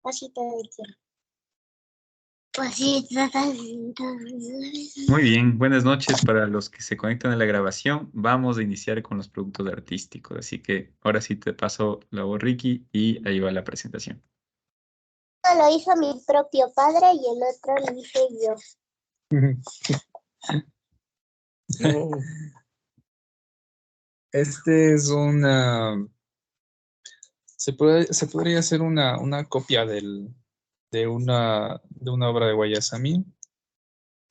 Pasito de tierra. Pasito de tierra. Muy bien, buenas noches para los que se conectan a la grabación. Vamos a iniciar con los productos artísticos, así que ahora sí te paso la voz, Ricky, y ahí va la presentación. Uno lo hizo mi propio padre y el otro lo hice yo. Este es una... Se podría hacer una copia de una obra de Guayasamín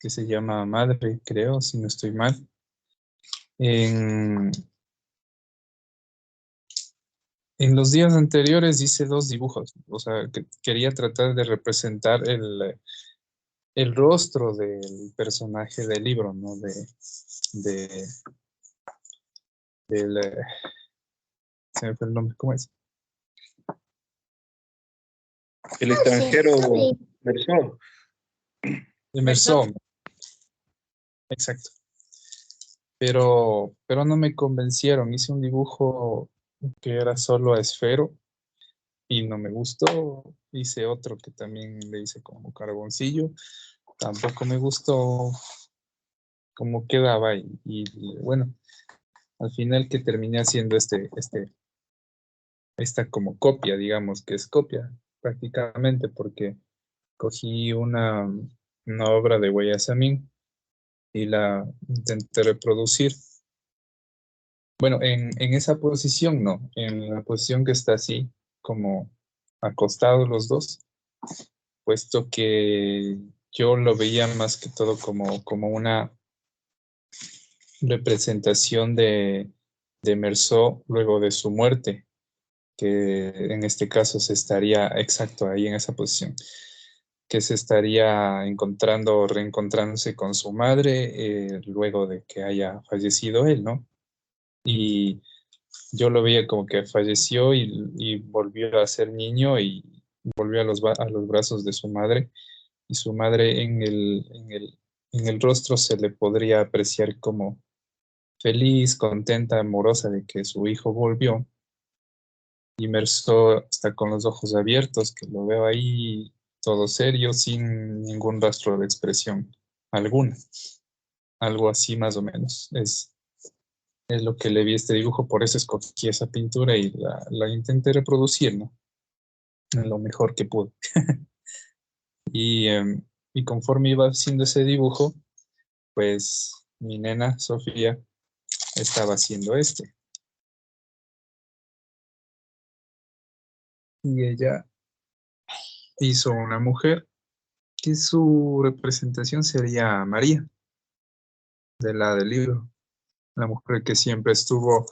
que se llama Madre, creo, si no estoy mal. En los días anteriores hice 2 dibujos, o sea, quería tratar de representar el rostro del personaje del libro, ¿no? Se me fue el nombre, ¿cómo es? El extranjero Mersó. De Mersó. Exacto. Pero no me convencieron. Hice un dibujo que era solo a esfero y no me gustó. Hice otro que también le hice como carboncillo. Tampoco me gustó cómo quedaba y bueno, al final que terminé haciendo esta como copia, digamos que es copia prácticamente porque cogí una obra de Guayasamín y la intenté reproducir. Bueno, en esa posición no, en la posición que está así, como acostados los dos, puesto que yo lo veía más que todo como una representación de Mersó luego de su muerte, que en este caso se estaría exacto ahí en esa posición, que se estaría reencontrándose con su madre luego de que haya fallecido él, ¿no? Y yo lo veía como que falleció y volvió a ser niño y volvió a los brazos de su madre. Y su madre en el rostro se le podría apreciar como feliz, contenta, amorosa de que su hijo volvió. Y Mersó está con los ojos abiertos, que lo veo ahí todo serio, sin ningún rastro de expresión alguna. Algo así más o menos. Es lo que le vi a este dibujo, por eso escogí esa pintura y la intenté reproducir, ¿no? Lo mejor que pude. Y conforme iba haciendo ese dibujo, pues mi nena, Sofía, estaba haciendo este. Y ella hizo una mujer que su representación sería María, de la del libro. La mujer que siempre estuvo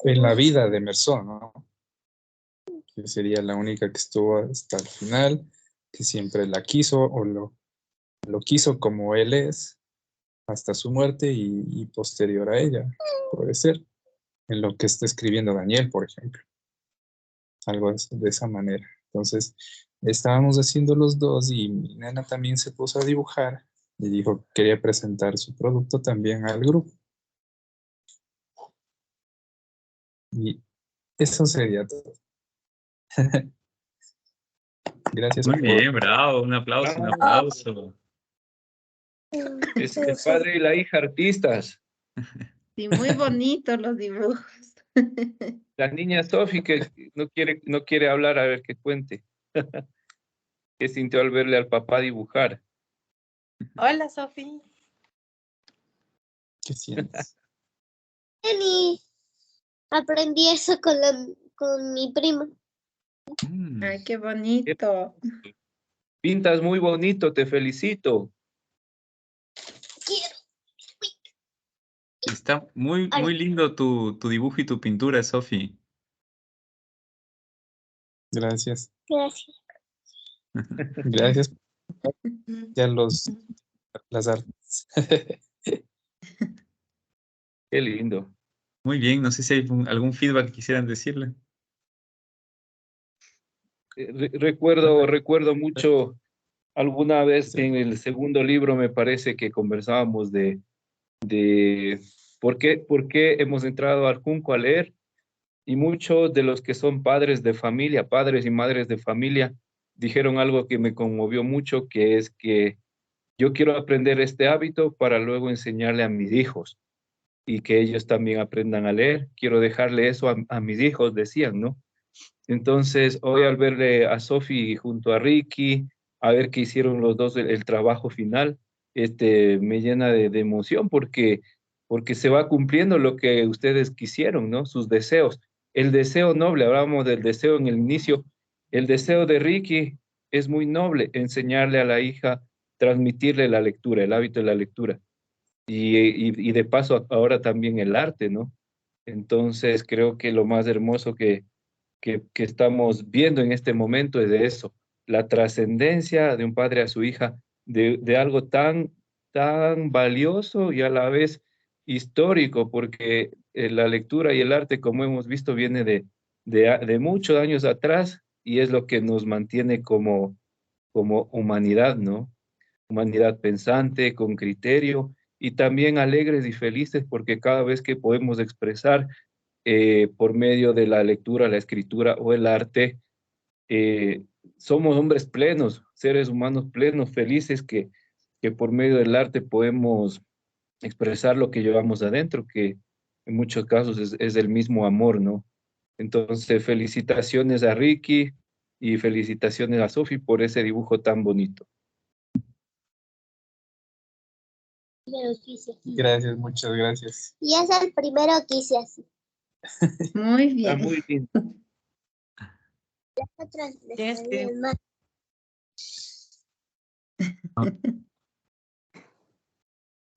en la vida de Mersó, ¿no? Que sería la única que estuvo hasta el final, que siempre la quiso o lo quiso como él es hasta su muerte y posterior a ella, puede ser, en lo que está escribiendo Daniel, por ejemplo. Algo de esa manera. Entonces, estábamos haciendo los dos y mi nena también se puso a dibujar y dijo que quería presentar su producto también al grupo. Y eso sería todo. Gracias. Muy bien, bravo, un aplauso, un aplauso. Es el padre y la hija artistas. Sí, muy bonitos los dibujos. La niña Sofi que no quiere hablar, a ver qué cuente. ¿Qué sintió al verle al papá dibujar? Hola, Sofi. ¿Qué sientes? Jenny, aprendí eso con mi prima. Ay, qué bonito. Pintas muy bonito, te felicito. Está muy, muy lindo tu dibujo y tu pintura, Sofi. Gracias. Gracias. Gracias. Ya las artes. Qué lindo. Muy bien, no sé si hay algún feedback que quisieran decirle. Recuerdo mucho alguna vez en el segundo libro, me parece que conversábamos de ¿Por qué hemos entrado al Junco a leer? Y muchos de los que son padres de familia, padres y madres de familia, dijeron algo que me conmovió mucho, que es que yo quiero aprender este hábito para luego enseñarle a mis hijos y que ellos también aprendan a leer. Quiero dejarle eso a mis hijos, decían, ¿no? Entonces, hoy al verle a Sofi junto a Ricky, a ver que hicieron los dos el trabajo final, me llena de emoción porque se va cumpliendo lo que ustedes quisieron, ¿no? Sus deseos. El deseo noble, hablábamos del deseo en el inicio, el deseo de Ricky es muy noble, enseñarle a la hija, transmitirle la lectura, el hábito de la lectura. Y de paso ahora también el arte, ¿no? Entonces creo que lo más hermoso que estamos viendo en este momento es de eso, la trascendencia de un padre a su hija, de algo tan valioso y a la vez histórico, porque la lectura y el arte, como hemos visto, viene de muchos años atrás y es lo que nos mantiene como humanidad, ¿no? Humanidad pensante, con criterio y también alegres y felices porque cada vez que podemos expresar por medio de la lectura, la escritura o el arte, eh, somos hombres plenos, seres humanos plenos, felices, que por medio del arte podemos expresar lo que llevamos adentro, que en muchos casos es el mismo amor, ¿no? Entonces, felicitaciones a Ricky y felicitaciones a Sofi por ese dibujo tan bonito. Gracias, muchas gracias. Y es el primero que hice así. Muy Está bien. muy lindo. Las otras les Es que- salían mal.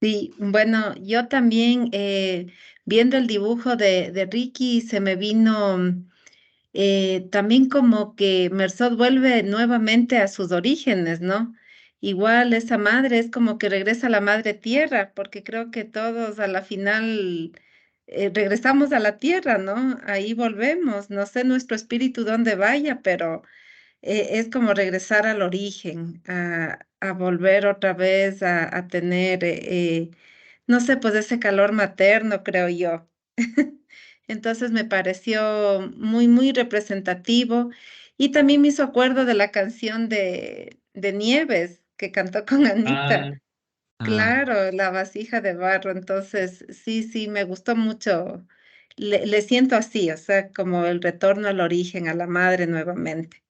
Sí, bueno, yo también viendo el dibujo de Ricky se me vino también como que Mersot vuelve nuevamente a sus orígenes, ¿no? Igual esa madre es como que regresa a la madre tierra, porque creo que todos a la final regresamos a la tierra, ¿no? Ahí volvemos, no sé nuestro espíritu dónde vaya, pero es como regresar al origen, a volver otra vez a tener, no sé, pues ese calor materno, creo yo. Entonces me pareció muy, muy representativo y también me hizo acuerdo de la canción de Nieves que cantó con Anita. Ah, Claro, la vasija de barro. Entonces, sí, sí, me gustó mucho. Le siento así, o sea, como el retorno al origen, a la madre nuevamente.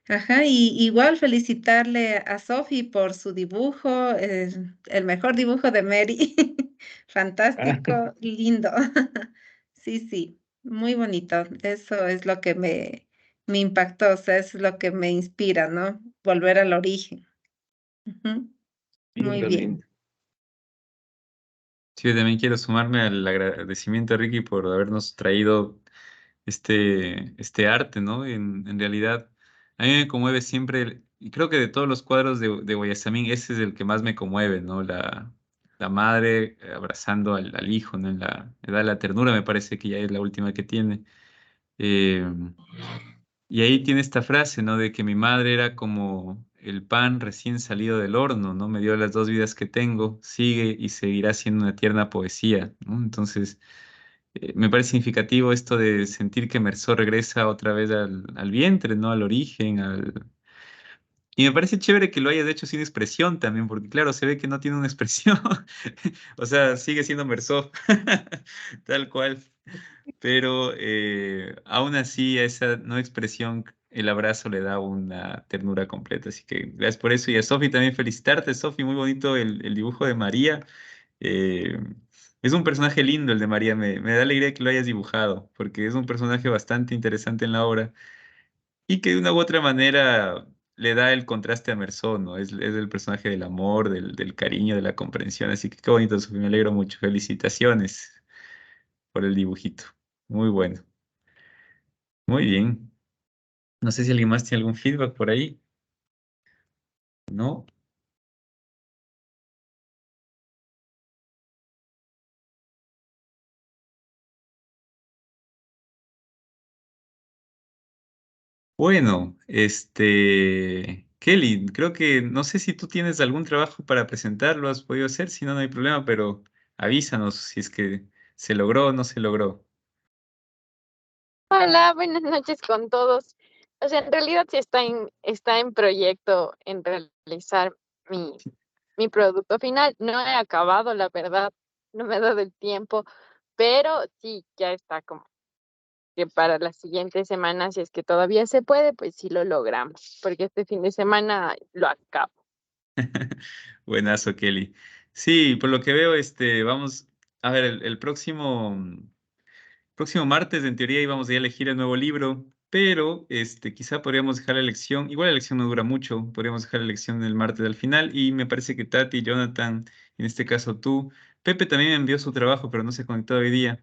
Ajá, y igual felicitarle a Sophie por su dibujo, el mejor dibujo de Mary. Fantástico, lindo. Sí, sí, muy bonito. Eso es lo que me impactó, o sea, es lo que me inspira, ¿no? Volver al origen. Ujú, muy lindo, bien. lindo. Sí, yo también quiero sumarme al agradecimiento a Ricky por habernos traído este arte, ¿no? En realidad, a mí me conmueve siempre, y creo que de todos los cuadros de Guayasamín, ese es el que más me conmueve, ¿no? La madre abrazando al hijo, ¿no? En la edad de la ternura, me parece que ya es la última que tiene. Eh, y ahí tiene esta frase, ¿no? De que mi madre era como el pan recién salido del horno, ¿no? Me dio las dos vidas que tengo, sigue y seguirá siendo una tierna poesía, ¿no? Entonces, me parece significativo esto de sentir que Mersó regresa otra vez al vientre, ¿no? Al origen, Y me parece chévere que lo hayas hecho sin expresión también, porque claro, se ve que no tiene una expresión. O sea, sigue siendo Mersó, tal cual. Pero aún así a esa no expresión el abrazo le da una ternura completa. Así que gracias por eso. Y a Sofi también felicitarte, Sofi, muy bonito el dibujo de María. Eh, es un personaje lindo el de María, me da alegría que lo hayas dibujado, porque es un personaje bastante interesante en la obra y que de una u otra manera le da el contraste a Mersón, ¿no? Es el personaje del amor, del cariño, de la comprensión. Así que qué bonito, Sofi, me alegro mucho. Felicitaciones por el dibujito. Muy bueno. Muy bien. No sé si alguien más tiene algún feedback por ahí. ¿No? Bueno, Kelly, creo que no sé si tú tienes algún trabajo para presentar, lo has podido hacer, si no, no hay problema, pero avísanos si es que ¿Se logró o no se logró? Hola, buenas noches con todos. O sea, en realidad sí está en proyecto en realizar mi producto final. No he acabado, la verdad, no me ha dado el tiempo, pero sí, ya está como que para la siguiente semana, si es que todavía se puede, pues sí lo logramos, porque este fin de semana lo acabo. Buenazo, Kelly. Sí, por lo que veo, vamos a ver, el próximo martes, en teoría, íbamos a elegir el nuevo libro, pero quizá podríamos dejar la elección, igual la elección no dura mucho, podríamos dejar la elección el martes al final, y me parece que Tati, Jonathan, en este caso tú, Pepe también me envió su trabajo, pero no se conectó hoy día,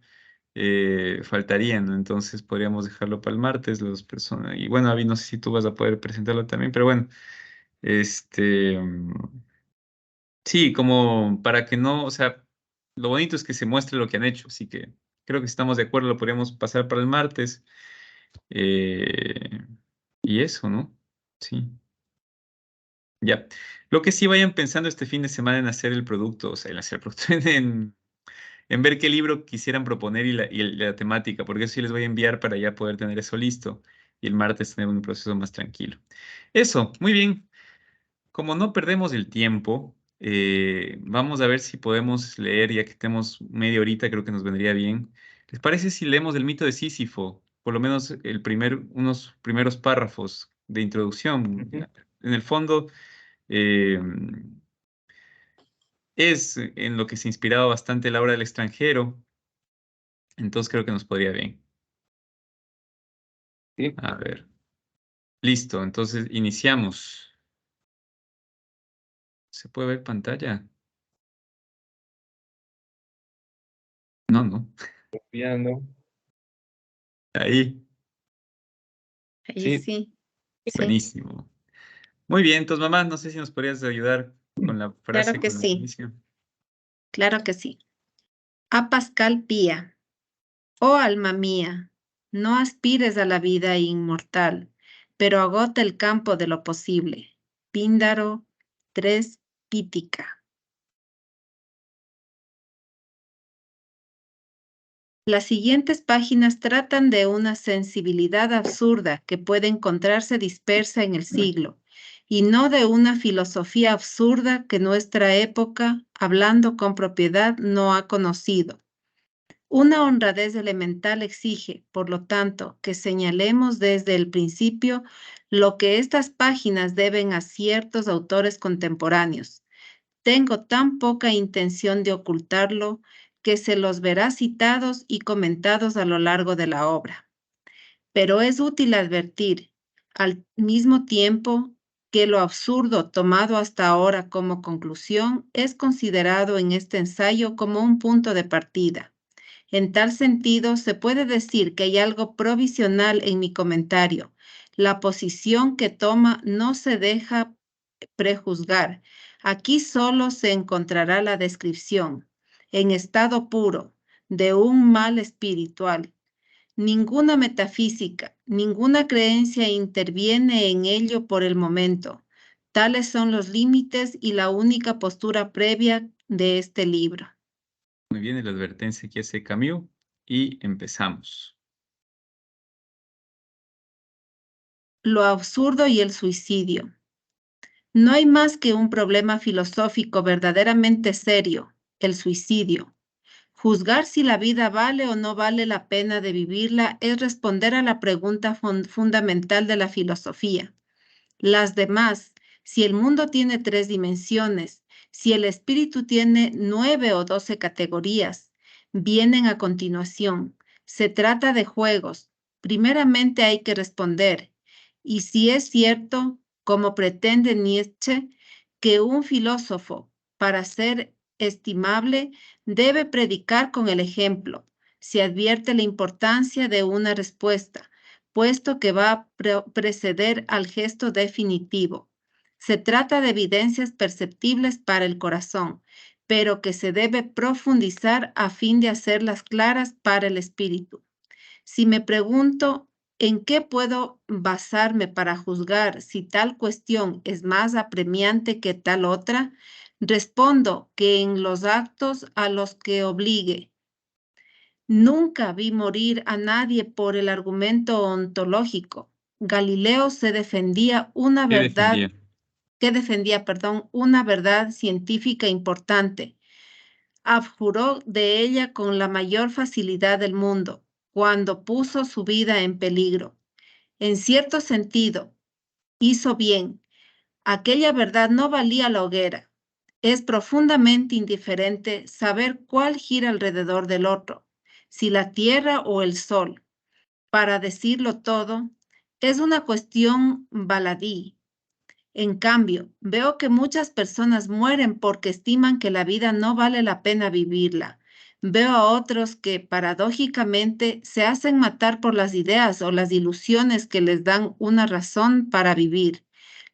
faltarían, ¿no? Entonces podríamos dejarlo para el martes, las personas, y bueno, Avi, no sé si tú vas a poder presentarlo también, pero bueno, este... mm, sí, como para que no, o sea, lo bonito es que se muestre lo que han hecho, así que creo que si estamos de acuerdo, lo podríamos pasar para el martes. eh, y eso, ¿no? Sí, ya. Lo que sí vayan pensando este fin de semana en hacer el producto, o sea, en hacer el producto, en ver qué libro quisieran proponer y la temática, porque eso sí les voy a enviar para ya poder tener eso listo y el martes tener un proceso más tranquilo. Eso, muy bien. Como no perdemos el tiempo, vamos a ver si podemos leer, ya que tenemos media horita, creo que nos vendría bien. ¿Les parece si leemos el mito de Sísifo? Por lo menos unos primeros párrafos de introducción. Ujú. En el fondo, eh, es en lo que se inspiraba bastante la obra del extranjero, entonces creo que nos podría bien. Sí, A ver, listo, entonces iniciamos. ¿Se puede ver pantalla? No, no. copiando. Ahí, Ahí Sí, sí, sí, buenísimo. Muy bien, entonces mamá, no sé si nos podrías ayudar con la claro frase que con el sí, inicio. claro que sí. A Pascal Pía, oh alma mía, no aspires a la vida inmortal, pero agota el campo de lo posible. Píndaro 3, Pítica. Las siguientes páginas tratan de una sensibilidad absurda que puede encontrarse dispersa en el siglo, y no de una filosofía absurda que nuestra época, hablando con propiedad, no ha conocido. Una honradez elemental exige, por lo tanto, que señalemos desde el principio lo que estas páginas deben a ciertos autores contemporáneos. Tengo tan poca intención de ocultarlo que se los verá citados y comentados a lo largo de la obra. Pero es útil advertir, al mismo tiempo, que lo absurdo tomado hasta ahora como conclusión es considerado en este ensayo como un punto de partida. En tal sentido, se puede decir que hay algo provisional en mi comentario. La posición que toma no se deja prejuzgar. Aquí solo se encontrará la descripción, en estado puro, de un mal espiritual. Ninguna metafísica, ninguna creencia interviene en ello por el momento. Tales son los límites y la única postura previa de este libro. Muy bien, la advertencia que hace Camus y empezamos. Lo absurdo y el suicidio. No hay más que un problema filosófico verdaderamente serio, el suicidio. Juzgar si la vida vale o no vale la pena de vivirla es responder a la pregunta fundamental de la filosofía. Las demás, si el mundo tiene 3 dimensiones, si el espíritu tiene 9 o 12 categorías, vienen a continuación. Se trata de juegos. Primeramente hay que responder. Y si es cierto, como pretende Nietzsche, que un filósofo, para ser estimable, debe predicar con el ejemplo, se advierte la importancia de una respuesta, puesto que va a preceder al gesto definitivo. Se trata de evidencias perceptibles para el corazón, pero que se debe profundizar a fin de hacerlas claras para el espíritu. Si me pregunto en qué puedo basarme para juzgar si tal cuestión es más apremiante que tal otra, respondo que en los actos a los que obligue. Nunca vi morir a nadie por el argumento ontológico. Galileo se defendía una ¿Qué verdad, defendía? que defendía, perdón, una verdad científica importante. Abjuró de ella con la mayor facilidad del mundo, cuando puso su vida en peligro. En cierto sentido, hizo bien. Aquella verdad no valía la hoguera. Es profundamente indiferente saber cuál gira alrededor del otro, si la tierra o el sol. Para decirlo todo, es una cuestión baladí. En cambio, veo que muchas personas mueren porque estiman que la vida no vale la pena vivirla. Veo a otros que paradójicamente se hacen matar por las ideas o las ilusiones que les dan una razón para vivir.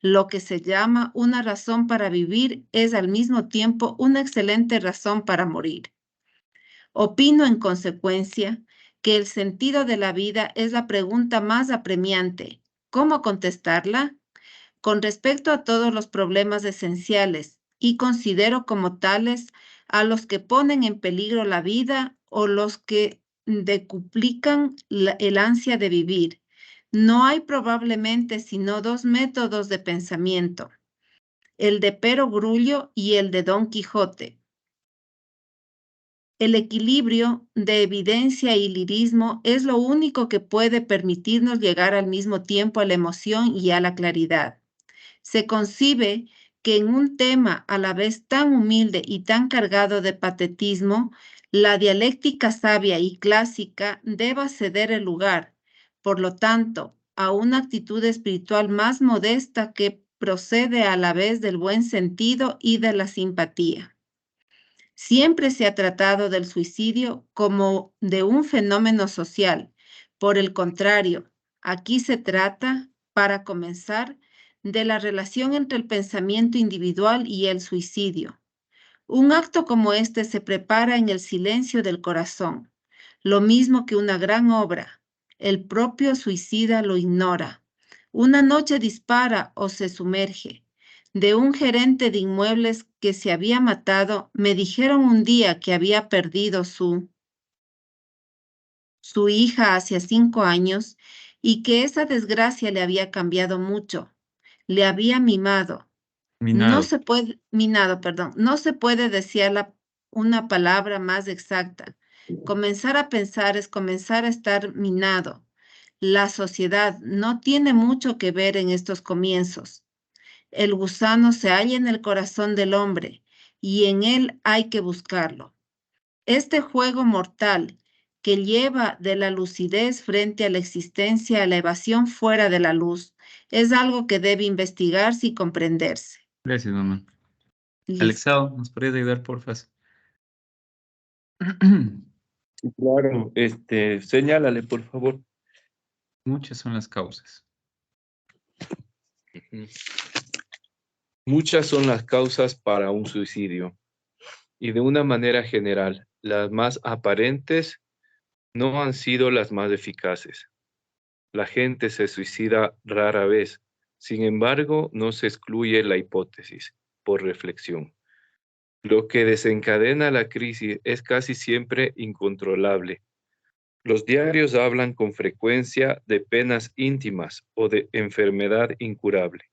Lo que se llama una razón para vivir es al mismo tiempo una excelente razón para morir. Opino en consecuencia que el sentido de la vida es la pregunta más apremiante. ¿Cómo contestarla? Con respecto a todos los problemas esenciales y considero como tales a los que ponen en peligro la vida o los que decuplican el ansia de vivir. No hay probablemente sino dos métodos de pensamiento, el de Pero Grullo y el de Don Quijote. El equilibrio de evidencia y lirismo es lo único que puede permitirnos llegar al mismo tiempo a la emoción y a la claridad. Se concibe que en un tema a la vez tan humilde y tan cargado de patetismo, la dialéctica sabia y clásica deba ceder el lugar, por lo tanto, a una actitud espiritual más modesta que procede a la vez del buen sentido y de la simpatía. Siempre se ha tratado del suicidio como de un fenómeno social. Por el contrario, aquí se trata, para comenzar, de la relación entre el pensamiento individual y el suicidio. Un acto como este se prepara en el silencio del corazón, lo mismo que una gran obra. El propio suicida lo ignora. Una noche dispara o se sumerge. De un gerente de inmuebles que se había matado, me dijeron un día que había perdido su hija hace 5 años y que esa desgracia le había cambiado mucho. Le había mimado. No Minado. se puede, minado, perdón, no se puede decir una palabra más exacta. Comenzar a pensar es comenzar a estar minado. La sociedad no tiene mucho que ver en estos comienzos. El gusano se halla en el corazón del hombre y en él hay que buscarlo. Este juego mortal que lleva de la lucidez frente a la existencia a la evasión fuera de la luz es algo que debe investigarse y comprenderse. Gracias, mamá. Listo. Alexao, ¿nos podrías ayudar, porfa? Sí, claro, señálale, por favor. Muchas son las causas. Muchas son las causas para un suicidio y de una manera general, las más aparentes no han sido las más eficaces. La gente se suicida rara vez, sin embargo, no se excluye la hipótesis por reflexión. Lo que desencadena la crisis es casi siempre incontrolable. Los diarios hablan con frecuencia de penas íntimas o de enfermedad incurable.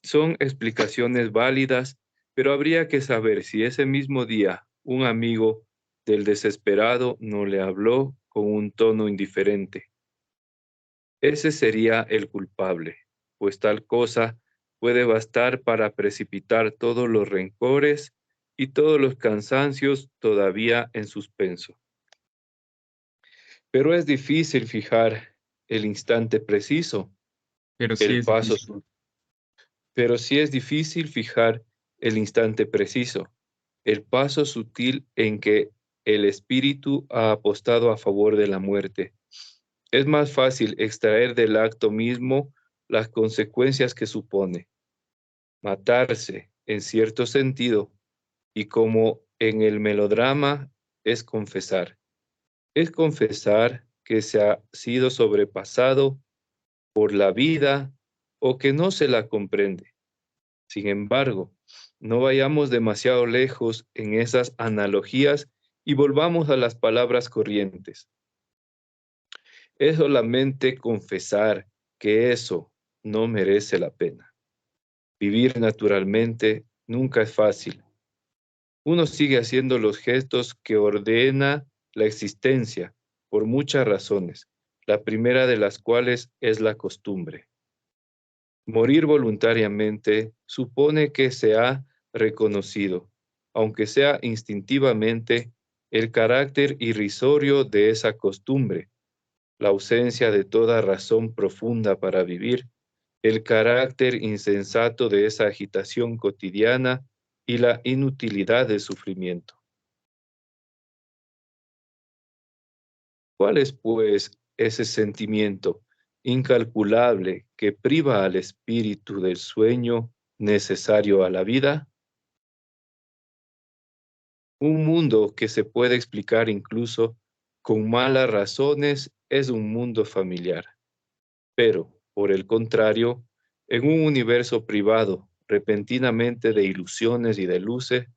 Son explicaciones válidas, pero habría que saber si ese mismo día un amigo del desesperado no le habló con un tono indiferente. Ese sería el culpable, pues tal cosa puede bastar para precipitar todos los rencores y todos los cansancios todavía en suspenso. Pero es difícil fijar el instante preciso, Pero sí el es paso, difícil. pero sí es difícil fijar el instante preciso, el paso sutil en que el espíritu ha apostado a favor de la muerte. Es más fácil extraer del acto mismo las consecuencias que supone. Matarse, en cierto sentido, y como en el melodrama, es confesar. Es confesar que se ha sido sobrepasado por la vida o que no se la comprende. Sin embargo, no vayamos demasiado lejos en esas analogías Y volvamos a las palabras corrientes. Es solamente confesar que eso no merece la pena. Vivir naturalmente nunca es fácil. Uno sigue haciendo los gestos que ordena la existencia por muchas razones, la primera de las cuales es la costumbre. Morir voluntariamente supone que se ha reconocido, aunque sea instintivamente, el carácter irrisorio de esa costumbre, la ausencia de toda razón profunda para vivir, el carácter insensato de esa agitación cotidiana y la inutilidad del sufrimiento. ¿Cuál es, pues, ese sentimiento incalculable que priva al espíritu del sueño necesario a la vida? Un mundo que se puede explicar incluso con malas razones es un mundo familiar. Pero, por el contrario, en un universo privado, repentinamente de ilusiones y de luces,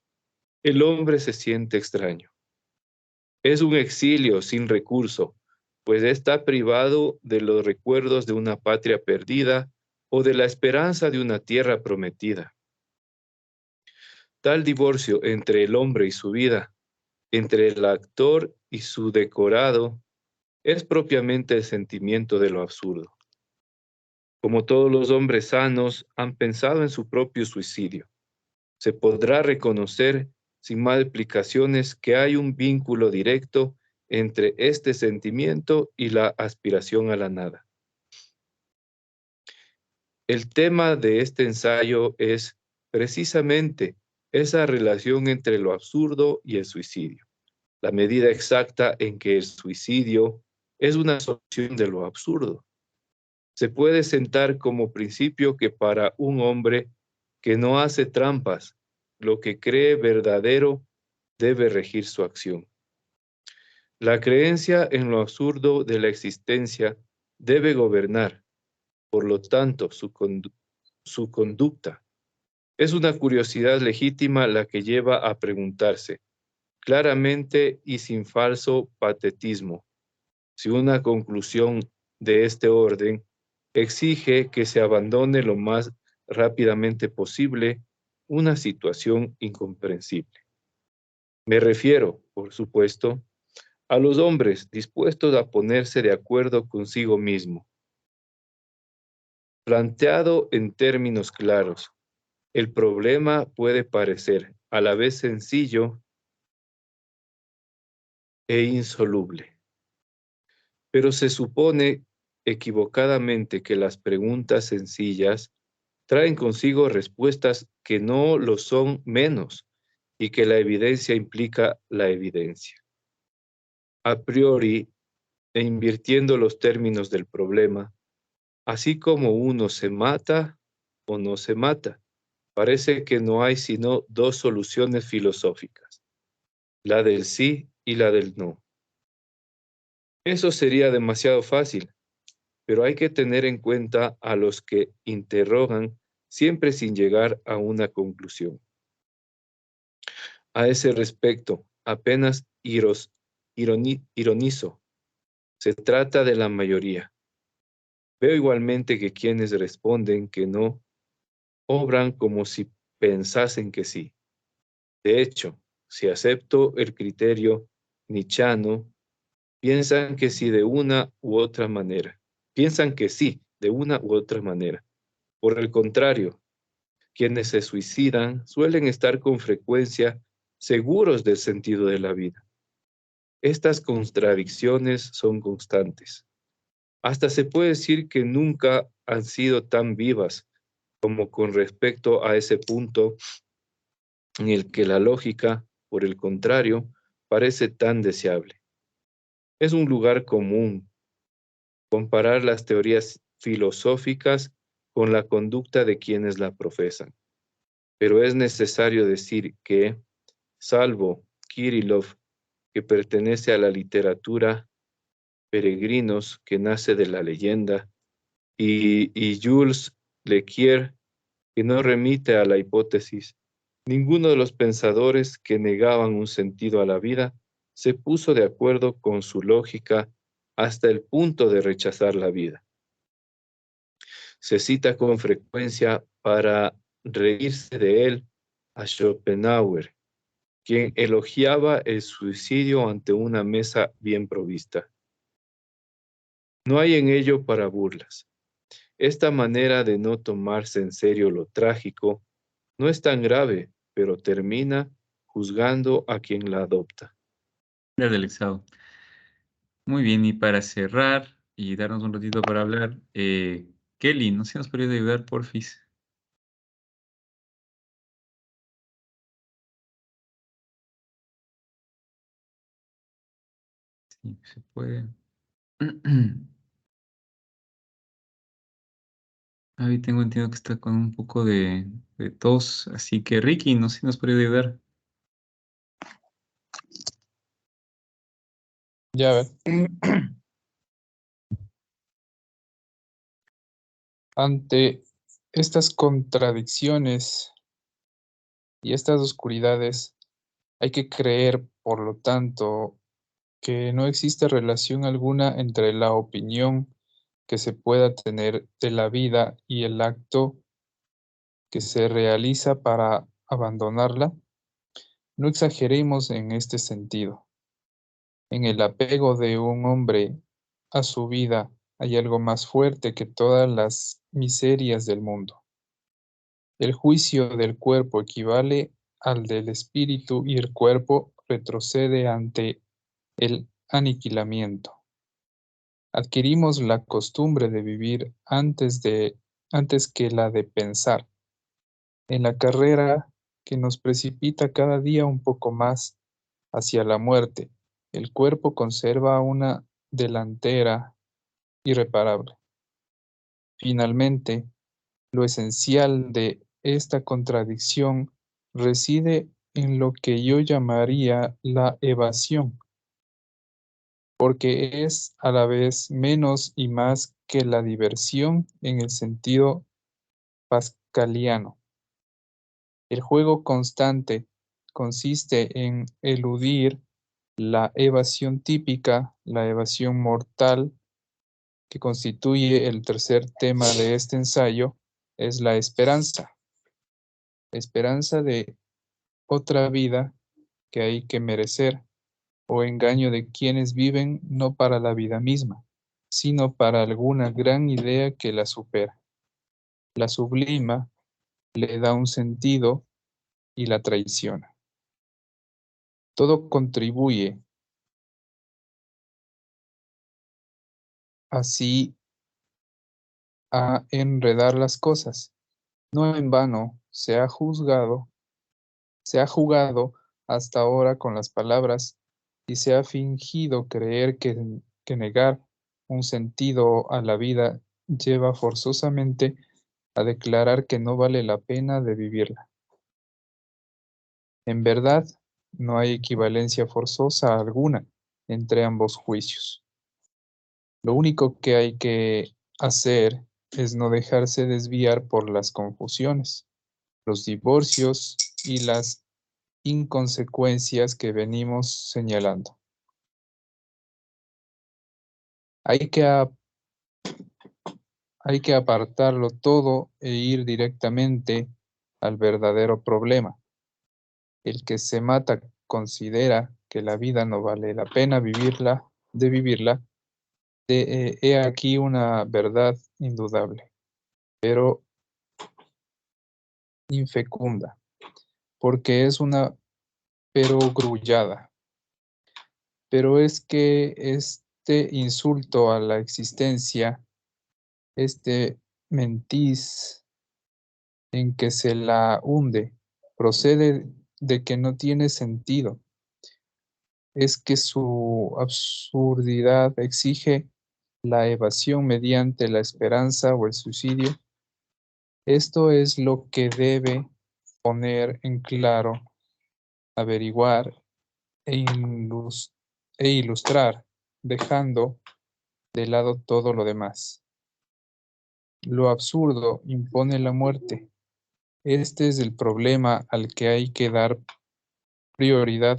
el hombre se siente extraño. Es un exilio sin recurso, pues está privado de los recuerdos de una patria perdida o de la esperanza de una tierra prometida. Tal divorcio entre el hombre y su vida, entre el actor y su decorado, es propiamente el sentimiento de lo absurdo. Como todos los hombres sanos han pensado en su propio suicidio, se podrá reconocer sin más explicaciones que hay un vínculo directo entre este sentimiento y la aspiración a la nada. El tema de este ensayo es precisamente esa relación entre lo absurdo y el suicidio, la medida exacta en que el suicidio es una solución de lo absurdo. Se puede sentar como principio que para un hombre que no hace trampas, lo que cree verdadero debe regir su acción. La creencia en lo absurdo de la existencia debe gobernar, por lo tanto, su conducta. Es una curiosidad legítima la que lleva a preguntarse, claramente y sin falso patetismo, si una conclusión de este orden exige que se abandone lo más rápidamente posible una situación incomprensible. Me refiero, por supuesto, a los hombres dispuestos a ponerse de acuerdo consigo mismo. Planteado en términos claros, el problema puede parecer a la vez sencillo e insoluble, pero se supone equivocadamente que las preguntas sencillas traen consigo respuestas que no lo son menos y que la evidencia implica la evidencia. A priori, e invirtiendo los términos del problema, así como uno se mata o no se mata, parece que no hay sino dos soluciones filosóficas, la del sí y la del no. Eso sería demasiado fácil, pero hay que tener en cuenta a los que interrogan siempre sin llegar a una conclusión. A ese respecto, apenas ironizo. Se trata de la mayoría. Veo igualmente que quienes responden que no, obran como si pensasen que sí. De hecho, si acepto el criterio nietzscheano, piensan que sí de una u otra manera. Piensan que sí, de una u otra manera. Por el contrario, quienes se suicidan suelen estar con frecuencia seguros del sentido de la vida. Estas contradicciones son constantes. Hasta se puede decir que nunca han sido tan vivas como con respecto a ese punto en el que la lógica, por el contrario, parece tan deseable. Es un lugar común comparar las teorías filosóficas con la conducta de quienes la profesan. Pero es necesario decir que, salvo Kirillov, que pertenece a la literatura Peregrinos, que nace de la leyenda, y Jules Lequier, que no remite a la hipótesis, ninguno de los pensadores que negaban un sentido a la vida se puso de acuerdo con su lógica hasta el punto de rechazar la vida. Se cita con frecuencia para reírse de él a Schopenhauer, quien elogiaba el suicidio ante una mesa bien provista. No hay en ello para burlas. Esta manera de no tomarse en serio lo trágico no es tan grave, pero termina juzgando a quien la adopta. Del exado. Muy bien, y para cerrar y darnos un ratito para hablar, Kelly, ¿no se nos podría ayudar, porfis? Sí, se puede. Ahí tengo entendido que está con un poco de tos, así que Ricky, no sé si nos podría ayudar. Ya ver. Ante estas contradicciones y estas oscuridades, hay que creer, por lo tanto, que no existe relación alguna entre la opinión que se pueda tener de la vida y el acto que se realiza para abandonarla. No exageremos en este sentido. En el apego de un hombre a su vida hay algo más fuerte que todas las miserias del mundo. El juicio del cuerpo equivale al del espíritu y el cuerpo retrocede ante el aniquilamiento. Adquirimos la costumbre de vivir antes que la de pensar. En la carrera que nos precipita cada día un poco más hacia la muerte, el cuerpo conserva una delantera irreparable. Finalmente, lo esencial de esta contradicción reside en lo que yo llamaría la evasión, porque es a la vez menos y más que la diversión en el sentido pascaliano. El juego constante consiste en eludir la evasión típica, la evasión mortal, que constituye el tercer tema de este ensayo, es la esperanza. Esperanza de otra vida que hay que merecer, o engaño de quienes viven no para la vida misma, sino para alguna gran idea que la supera. La sublima, le da un sentido y la traiciona. Todo contribuye así a enredar las cosas. No en vano se ha jugado hasta ahora con las palabras y se ha fingido creer que negar un sentido a la vida lleva forzosamente a declarar que no vale la pena de vivirla. En verdad, no hay equivalencia forzosa alguna entre ambos juicios. Lo único que hay que hacer es no dejarse desviar por las confusiones, los divorcios y las inconsecuencias que venimos señalando. Hay que apartarlo todo e ir directamente al verdadero problema. El que se mata considera que la vida no vale la pena vivirla. He aquí una verdad indudable, pero infecunda, porque es una perogrullada. Pero es que este insulto a la existencia, este mentis en que se la hunde, procede de que no tiene sentido. Es que su absurdidad exige la evasión mediante la esperanza o el suicidio. Esto es lo que debe poner en claro, averiguar e ilustrar, dejando de lado todo lo demás. Lo absurdo impone la muerte. Este es el problema al que hay que dar prioridad.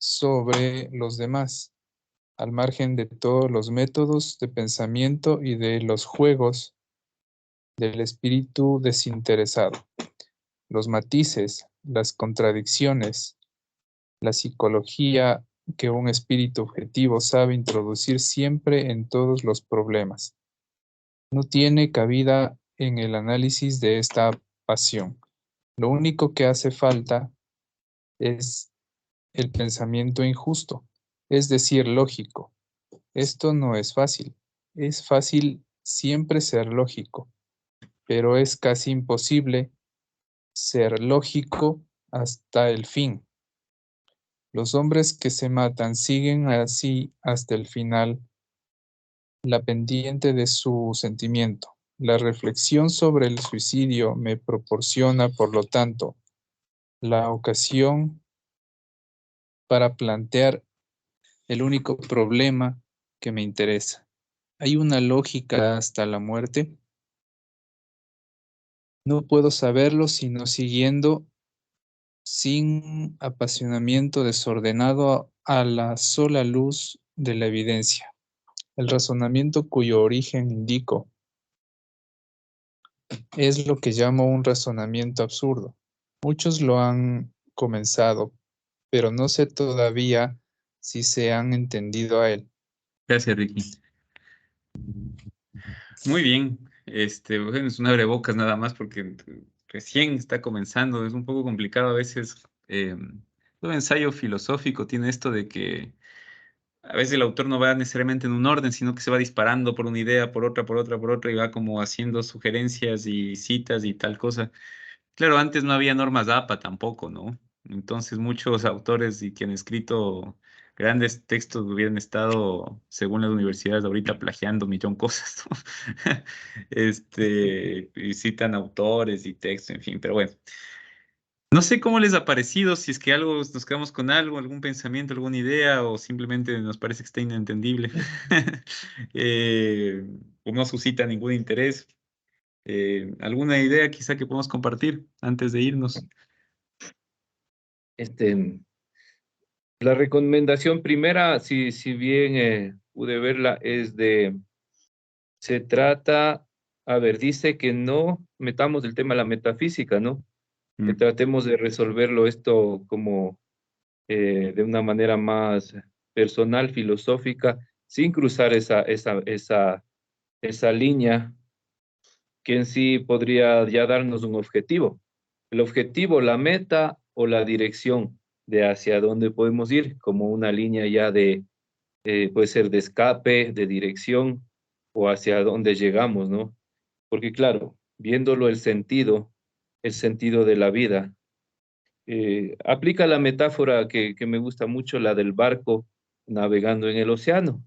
sobre los demás, al margen de todos los métodos de pensamiento y de los juegos del espíritu desinteresado. Los matices, las contradicciones, la psicología que un espíritu objetivo sabe introducir siempre en todos los problemas. No tiene cabida en el análisis de esta pasión. Lo único que hace falta es el pensamiento injusto, es decir, lógico. Esto no es fácil. Es fácil siempre ser lógico, pero es casi imposible ser lógico hasta el fin. Los hombres que se matan siguen así hasta el final la pendiente de su sentimiento. La reflexión sobre el suicidio me proporciona, por lo tanto, la ocasión para plantear el único problema que me interesa. ¿Hay una lógica hasta la muerte? No puedo saberlo sino siguiendo sin apasionamiento desordenado a la sola luz de la evidencia. El razonamiento cuyo origen indico es lo que llamo un razonamiento absurdo. Muchos lo han comenzado, pero no sé todavía si se han entendido a él. Gracias, Ricky. Muy bien. Bueno, es un abrebocas nada más porque recién está comenzando. Es un poco complicado a veces. Todo ensayo filosófico tiene esto de que a veces el autor no va necesariamente en un orden, sino que se va disparando por una idea, por otra, por otra, por otra, y va como haciendo sugerencias y citas y tal cosa. Claro, antes no había normas APA tampoco, ¿no? Entonces muchos autores y que han escrito grandes textos hubieran estado, según las universidades, ahorita plagiando millón cosas, ¿no? Y citan autores y textos, en fin, pero bueno. No sé cómo les ha parecido, si es que algo nos quedamos con algo, algún pensamiento, alguna idea, o simplemente nos parece que está inentendible, o no suscita ningún interés. ¿Alguna idea quizá que podemos compartir antes de irnos? La recomendación primera, si bien pude verla, se trata, a ver, dice que no metamos el tema de la metafísica, ¿no? Que Mm. tratemos de resolverlo esto como de una manera más personal, filosófica, sin cruzar esa línea que en sí podría ya darnos un objetivo. El objetivo, la meta o la dirección de hacia dónde podemos ir, como una línea ya puede ser de escape, de dirección o hacia dónde llegamos, ¿no? Porque claro, viéndolo el sentido de la vida, aplica la metáfora que me gusta mucho, la del barco navegando en el océano.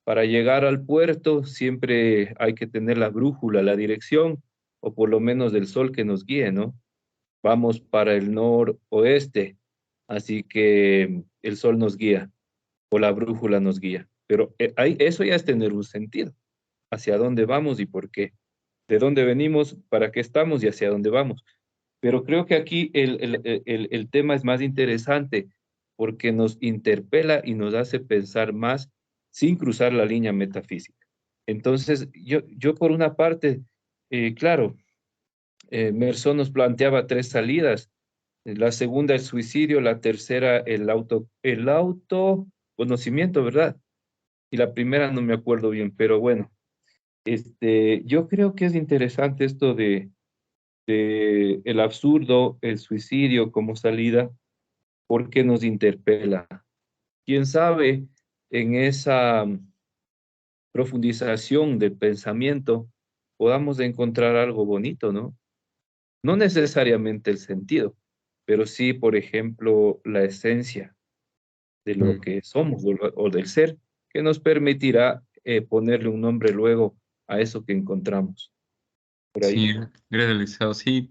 Para llegar al puerto siempre hay que tener la brújula, la dirección, o por lo menos del sol que nos guíe, ¿no? Vamos para el noroeste, así que el sol nos guía o la brújula nos guía. Pero eso ya es tener un sentido, hacia dónde vamos y por qué, de dónde venimos, para qué estamos y hacia dónde vamos. Pero creo que aquí el tema es más interesante porque nos interpela y nos hace pensar más sin cruzar la línea metafísica. Entonces, yo por una parte, claro, Mersón nos planteaba tres salidas. La segunda, el suicidio; la tercera, el autoconocimiento, ¿verdad? Y la primera no me acuerdo bien, pero bueno, yo creo que es interesante esto de el absurdo, el suicidio como salida, porque nos interpela. Quién sabe, en esa profundización del pensamiento podamos encontrar algo bonito, ¿no? No necesariamente el sentido, pero sí, por ejemplo, la esencia de lo que somos o del ser, que nos permitirá ponerle un nombre luego a eso que encontramos por ahí. Sí, gracias, Eliseo. Sí,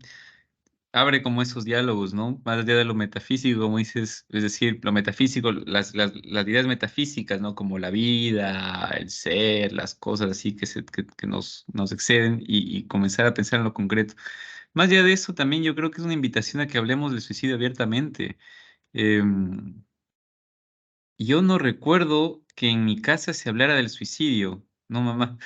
abre como esos diálogos, ¿no? Más allá de lo metafísico, como dices, es decir, lo metafísico, las ideas metafísicas, ¿no? Como la vida, el ser, las cosas así que nos exceden y comenzar a pensar en lo concreto. Más allá de eso, también yo creo que es una invitación a que hablemos del suicidio abiertamente. Em, Yo no recuerdo que en mi casa se hablara del suicidio, no, mamá.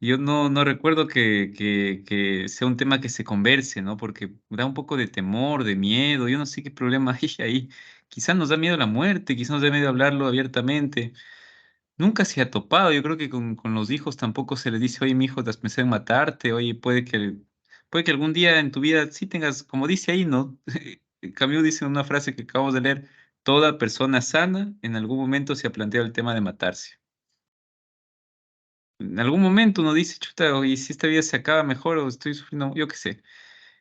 Yo no recuerdo que sea un tema que se converse, ¿no? Porque da un poco de temor, de miedo, yo no sé qué problema hay ahí. Quizás nos da miedo la muerte, quizás nos da miedo hablarlo abiertamente. Nunca se ha topado, yo creo que con los hijos tampoco se les dice: oye, mi hijo, te has pensado en matarte, oye, puede que algún día en tu vida sí tengas, como dice ahí, ¿no? Camus dice una frase que acabamos de leer: toda persona sana en algún momento se ha planteado el tema de matarse. En algún momento uno dice: chuta, oye, si esta vida se acaba mejor o estoy sufriendo, yo qué sé.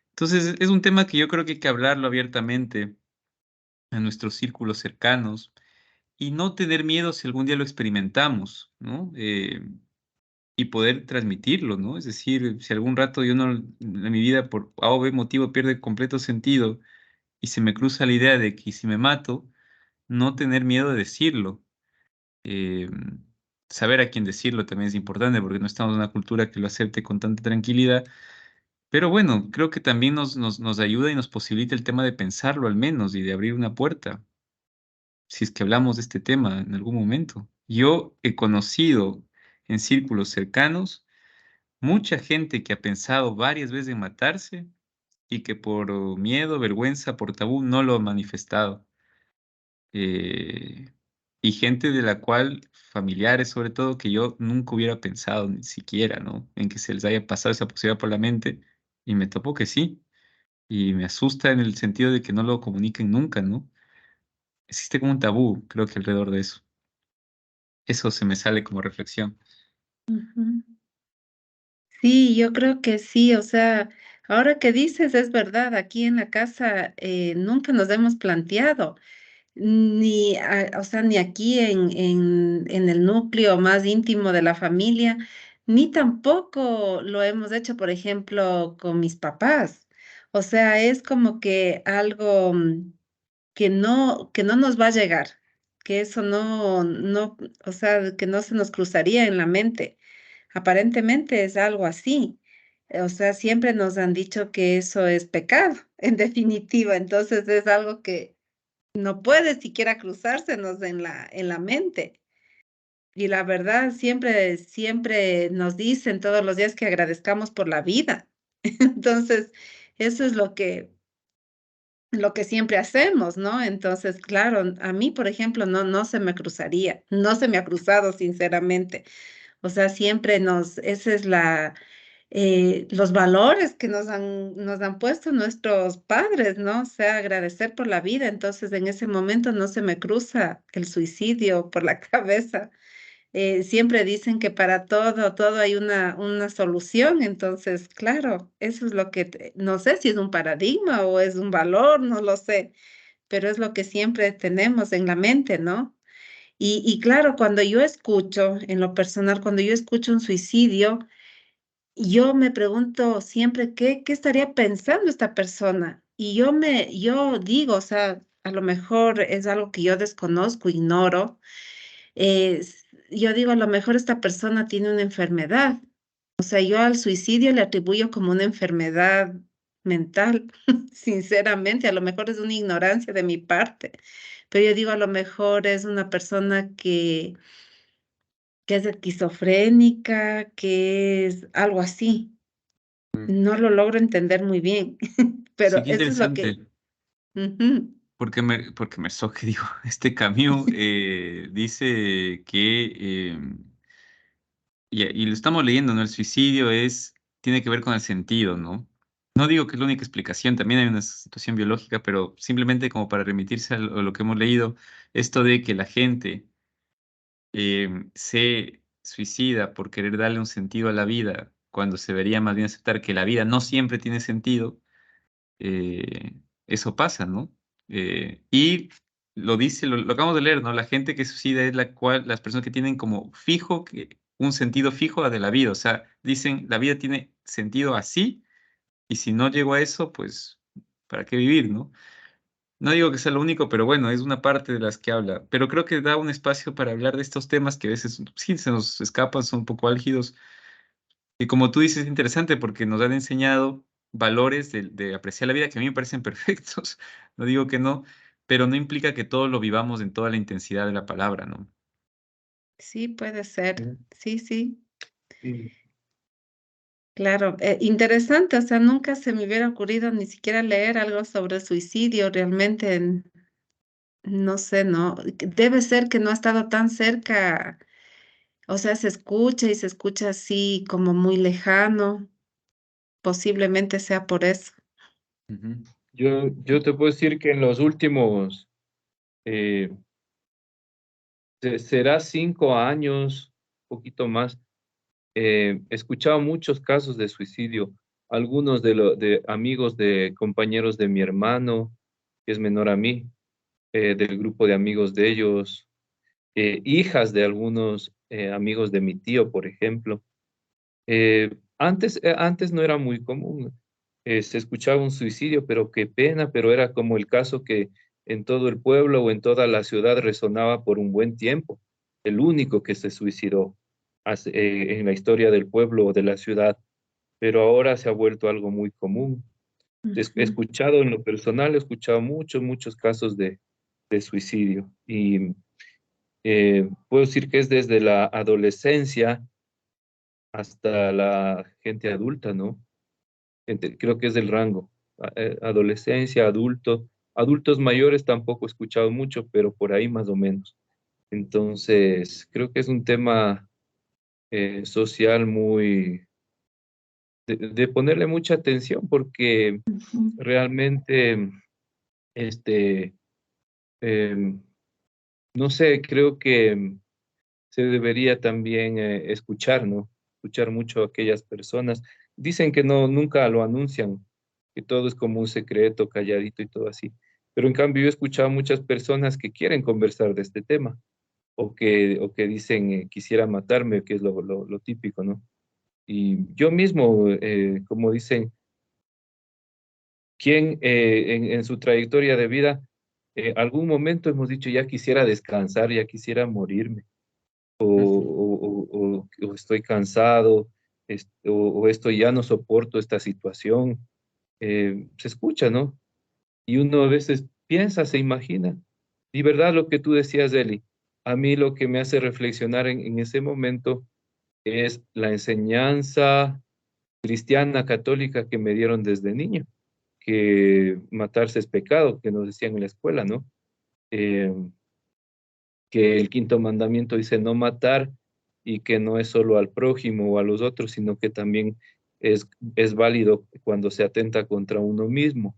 Entonces es un tema que yo creo que hay que hablarlo abiertamente en nuestros círculos cercanos y no tener miedo si algún día lo experimentamos, ¿no? Y poder transmitirlo, ¿no? Es decir, si algún rato yo no, en mi vida por A o B motivo pierde completo sentido y se me cruza la idea de que si me mato, no tener miedo de decirlo. Eh, Saber a quién decirlo también es importante porque no estamos en una cultura que lo acepte con tanta tranquilidad. Pero bueno, creo que también nos ayuda y nos posibilita el tema de pensarlo al menos y de abrir una puerta, si es que hablamos de este tema en algún momento. Yo he conocido en círculos cercanos mucha gente que ha pensado varias veces en matarse y que por miedo, vergüenza, por tabú no lo ha manifestado. Eh, y gente de la cual, familiares sobre todo, que yo nunca hubiera pensado ni siquiera, ¿no? En que se les haya pasado esa posibilidad por la mente y me topó que sí. Y me asusta en el sentido de que no lo comuniquen nunca, ¿no? Existe como un tabú, creo que alrededor de eso. Eso se me sale como reflexión. Ujú. Sí, yo creo que sí, o sea, ahora que dices es verdad, aquí en la casa nunca nos hemos planteado, o sea, ni aquí en el núcleo más íntimo de la familia, ni tampoco lo hemos hecho, por ejemplo, con mis papás. O sea, es como que algo que no nos va a llegar, que eso no, o sea, que no se nos cruzaría en la mente. Aparentemente es algo así. O sea, siempre nos han dicho que eso es pecado, en definitiva. Entonces es algo que no puede siquiera cruzársenos en la mente. Y la verdad, siempre nos dicen todos los días que agradezcamos por la vida. Entonces, eso es lo que siempre hacemos, ¿no? Entonces, claro, a mí, por ejemplo, no se me cruzaría, no se me ha cruzado, sinceramente. O sea, siempre esa es los valores que nos han puesto nuestros padres, ¿no? O sea, agradecer por la vida. Entonces, en ese momento no se me cruza el suicidio por la cabeza. Siempre dicen que para todo hay una solución. Entonces, claro, eso es lo que, no sé si es un paradigma o es un valor, no lo sé, pero es lo que siempre tenemos en la mente, ¿no? Y claro, cuando yo escucho, en lo personal, cuando yo escucho un suicidio, yo me pregunto siempre qué estaría pensando esta persona. Y yo digo, o sea, a lo mejor es algo que yo desconozco, ignoro. Yo digo, a lo mejor esta persona tiene una enfermedad. O sea, yo al suicidio le atribuyo como una enfermedad mental, sinceramente, a lo mejor es una ignorancia de mi parte, pero yo digo, a lo mejor es una persona que es esquizofrénica, que es algo así. Mm. No lo logro entender muy bien, Sí, pero qué eso es lo que... interesante. Ujú. Porque Merzoc, digo, Camus dice que, y lo estamos leyendo, ¿no? El suicidio tiene que ver con el sentido, ¿no? No digo que es la única explicación, también hay una situación biológica, pero simplemente como para remitirse a lo que hemos leído, esto de que la gente se suicida por querer darle un sentido a la vida, cuando se debería más bien aceptar que la vida no siempre tiene sentido, eh, eso pasa, ¿no? Y lo dice, lo acabamos de leer, ¿no? La gente que suicida es las personas que tienen como fijo, un sentido fijo de la vida, o sea, dicen, la vida tiene sentido así, y si no llego a eso, pues, ¿para qué vivir, no? No digo que sea lo único, pero bueno, es una parte de las que habla. Pero creo que da un espacio para hablar de estos temas que a veces sí se nos escapan, son un poco álgidos. Y como tú dices, es interesante porque nos han enseñado valores de apreciar la vida que a mí me parecen perfectos. No digo que no, pero no implica que todo lo vivamos en toda la intensidad de la palabra, ¿no? Sí, puede ser. Sí, sí, Sí. claro. Interesante, o sea, nunca se me hubiera ocurrido ni siquiera leer algo sobre suicidio, realmente, no sé, no. Debe ser que no ha estado tan cerca, o sea, se escucha y se escucha así como muy lejano, posiblemente sea por eso. Ujú. Yo te puedo decir que en los últimos, eh, será 5 años, un poquito más, he escuchado muchos casos de suicidio, algunos de amigos de compañeros de mi hermano, que es menor a mí, del grupo de amigos de ellos, hijas de algunos amigos de mi tío, por ejemplo. Antes no era muy común, se escuchaba un suicidio, pero qué pena, pero era como el caso que en todo el pueblo o en toda la ciudad resonaba por un buen tiempo, el único que se suicidó en la historia del pueblo o de la ciudad, pero ahora se ha vuelto algo muy común. He Ujú. escuchado en lo personal, he escuchado muchos casos de suicidio y puedo decir que es desde la adolescencia hasta la gente adulta, ¿no? Creo que es del rango, adolescencia, adultos mayores tampoco he escuchado mucho, pero por ahí más o menos. Entonces, creo que es un tema social muy, de ponerle mucha atención porque Ujú. realmente, este, em, no sé, creo que se debería también escuchar, ¿no? Escuchar mucho a aquellas personas. Dicen que no, nunca lo anuncian, que todo es como un secreto, calladito y todo así. Pero en cambio yo he escuchado muchas personas que quieren conversar de este tema o que dicen quisiera matarme, que es lo típico, ¿no? Y yo mismo, como dicen, ¿quién en su trayectoria de vida, algún momento hemos dicho ya quisiera descansar, ya quisiera morirme? Ujú. O estoy cansado, o esto ya no soporto esta situación. Se escucha, ¿no? Y uno a veces piensa, se imagina. Y verdad lo que tú decías, Eli, a mí lo que me hace reflexionar en ese momento es la enseñanza cristiana católica que me dieron desde niño, que matarse es pecado, que nos decían en la escuela, ¿no? Eh, que el quinto mandamiento dice no matar y que no es solo al prójimo o a los otros, sino que también es válido cuando se atenta contra uno mismo.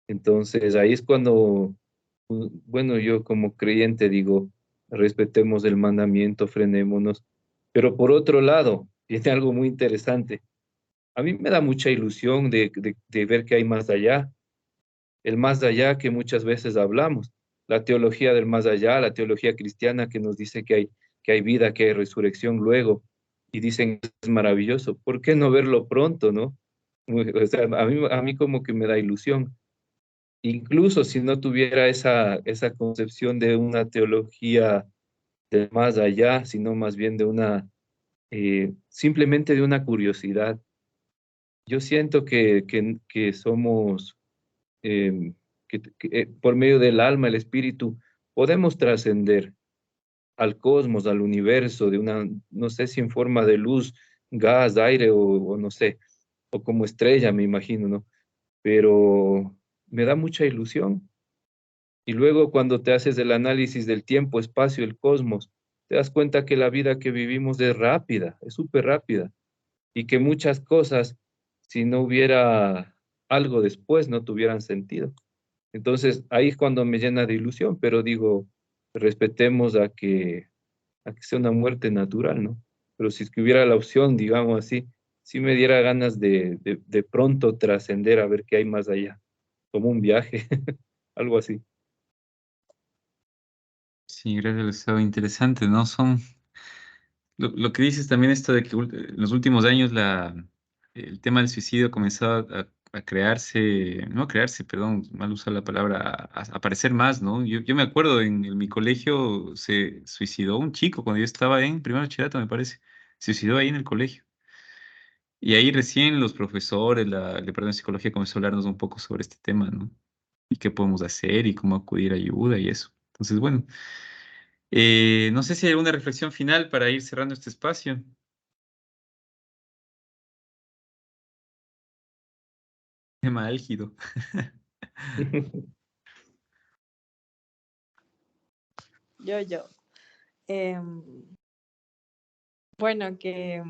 Entonces ahí es cuando, bueno, yo como creyente digo, respetemos el mandamiento, frenémonos. Pero por otro lado, tiene algo muy interesante. A mí me da mucha ilusión de ver que hay más allá, el más allá que muchas veces hablamos, la teología del más allá, la teología cristiana que nos dice que hay vida, que hay resurrección luego, y dicen que es maravilloso. ¿Por qué no verlo pronto, no? O sea, a mí como que me da ilusión. Incluso si no tuviera esa concepción de una teología del más allá, sino más bien de simplemente de una curiosidad. Yo siento que somos eh, por medio del alma, el espíritu, podemos trascender al cosmos, al universo, no sé si en forma de luz, gas, aire o no sé, o como estrella, me imagino, ¿no? Pero me da mucha ilusión. Y luego cuando te haces el análisis del tiempo, espacio, el cosmos, te das cuenta que la vida que vivimos es rápida, es súper rápida, y que muchas cosas, si no hubiera algo después, no tuvieran sentido. Entonces, ahí es cuando me llena de ilusión, pero digo, respetemos a que sea una muerte natural, ¿no? Pero si es que hubiera la opción, digamos así, sí me diera ganas de pronto trascender a ver qué hay más allá, como un viaje, algo así. Sí, gracias, Gustavo. Interesante, ¿no? Lo que dices también esto de que en los últimos años el tema del suicidio comenzó a crearse, no a crearse, perdón, mal usar la palabra, a aparecer más, ¿no? Yo me acuerdo en mi colegio se suicidó un chico cuando yo estaba en primer bachillerato, me parece. Se suicidó ahí en el colegio. Y ahí recién los profesores, el departamento de psicología comenzó a hablarnos un poco sobre este tema, ¿no? y qué podemos hacer y cómo acudir a ayuda y eso. Entonces, bueno, no sé si hay alguna reflexión final para ir cerrando este espacio. Tema álgido. Yo. Em, bueno, que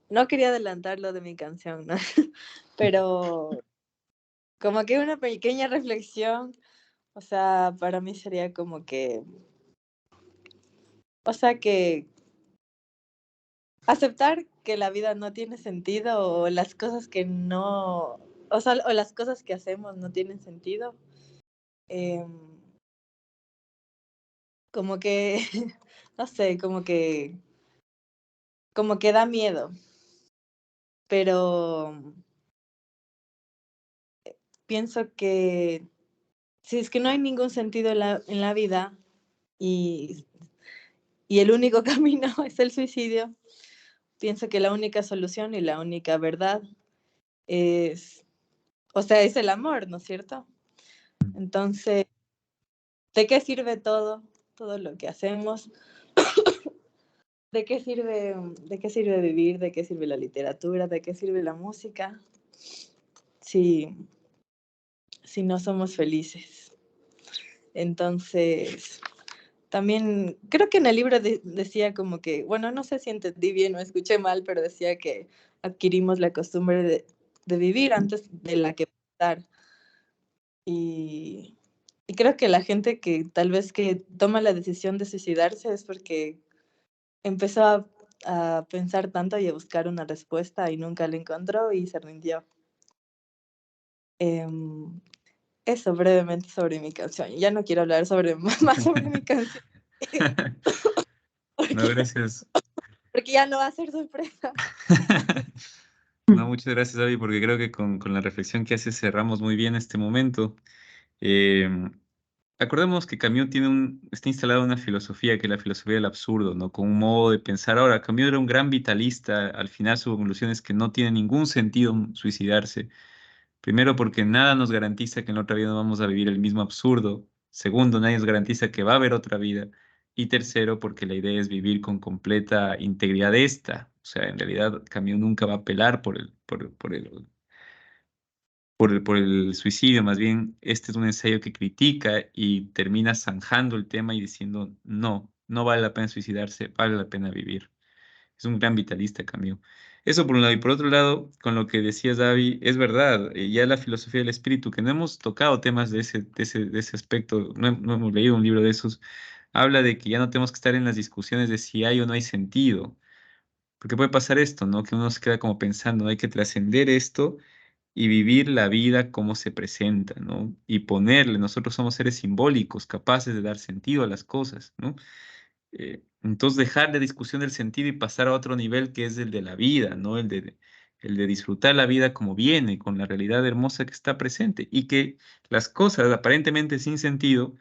no quería adelantar lo de mi canción, ¿no? Pero como que una pequeña reflexión, o sea, para mí sería como que, o sea, que aceptar que la vida no tiene sentido o las cosas que no, o sea, o las cosas que hacemos no tienen sentido. Em, como que, no sé, como que da miedo, pero pienso que si es que no hay ningún sentido en la vida y, y el único camino es el suicidio, pienso que la única solución y la única verdad es, o sea, es el amor, ¿no es cierto? Entonces, ¿de qué sirve todo, todo lo que hacemos? De qué sirve vivir? ¿De qué sirve la literatura? ¿De qué sirve la música? Si, si no somos felices. Entonces, también creo que en el libro decía como que, bueno, no sé si entendí bien o escuché mal, pero decía que adquirimos la costumbre de vivir antes de la que pensar. Y, y creo que la gente que tal vez que toma la decisión de suicidarse es porque empezó a pensar tanto y a buscar una respuesta y nunca la encontró y se rindió. Em, Eso brevemente sobre mi canción. Ya no quiero hablar sobre, más sobre mi canción. No, Porque, gracias. porque ya no va a ser sorpresa. No, muchas gracias, Avi, porque creo que con la reflexión que haces cerramos muy bien este momento. Eh, Acordemos que Camus está instalada una filosofía que es la filosofía del absurdo, ¿no? Con un modo de pensar. Ahora, Camus era un gran vitalista. Al final su conclusión es que no tiene ningún sentido suicidarse. Primero, porque nada nos garantiza que en la otra vida no vamos a vivir el mismo absurdo. Segundo, nadie nos garantiza que va a haber otra vida. Y tercero, porque la idea es vivir con completa integridad de esta. O sea, en realidad, Camus nunca va a apelar por el suicidio. Más bien, este es un ensayo que critica y termina zanjando el tema y diciendo, no, no vale la pena suicidarse, vale la pena vivir. Es un gran vitalista, Camus. Eso por un lado. Y por otro lado, con lo que decías, David, es verdad, ya la filosofía del espíritu, que no hemos tocado temas de ese aspecto, no hemos leído un libro de esos, habla de que ya no tenemos que estar en las discusiones de si hay o no hay sentido. Porque puede pasar esto, ¿no? Que uno se queda como pensando, hay que trascender esto y vivir la vida como se presenta, ¿no? Y ponerle, nosotros somos seres simbólicos, capaces de dar sentido a las cosas, ¿no? Entonces dejar de discusión del sentido y pasar a otro nivel que es el de la vida, ¿no? El de disfrutar la vida como viene, con la realidad hermosa que está presente y que las cosas aparentemente sin sentido,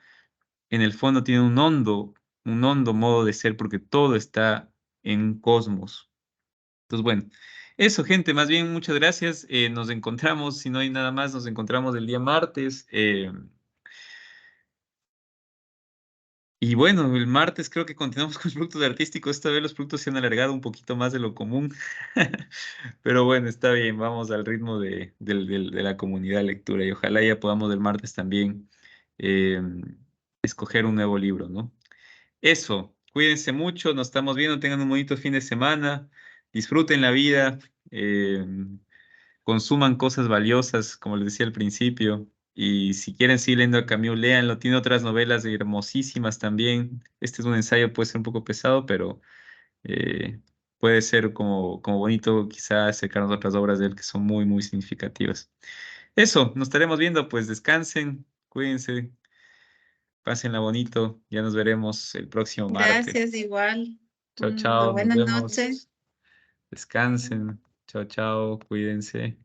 en el fondo tienen un hondo modo de ser porque todo está en un cosmos. Entonces, bueno, eso, gente, más bien muchas gracias. Nos encontramos, si no hay nada más, nos encontramos el día martes. Y bueno, el martes creo que continuamos con los productos artísticos. Esta vez los productos se han alargado un poquito más de lo común. Pero bueno, está bien, vamos al ritmo de la comunidad de lectura y ojalá ya podamos el martes también eh, escoger un nuevo libro, ¿no? Eso, cuídense mucho, nos estamos viendo, tengan un bonito fin de semana, disfruten la vida. eh, Consuman cosas valiosas, como les decía al principio. Y si quieren seguir leyendo a Camus, léanlo. Tiene otras novelas hermosísimas también. Este es un ensayo, puede ser un poco pesado, pero eh, puede ser como bonito quizás acercarnos a otras obras de él que son muy, muy significativas. Eso, nos estaremos viendo, pues descansen, cuídense, pásenla bonito. Ya nos veremos el próximo martes. Gracias, igual. Chao, Una chao, nos buena noche. vemos. Descansen. Chao, chao, cuídense.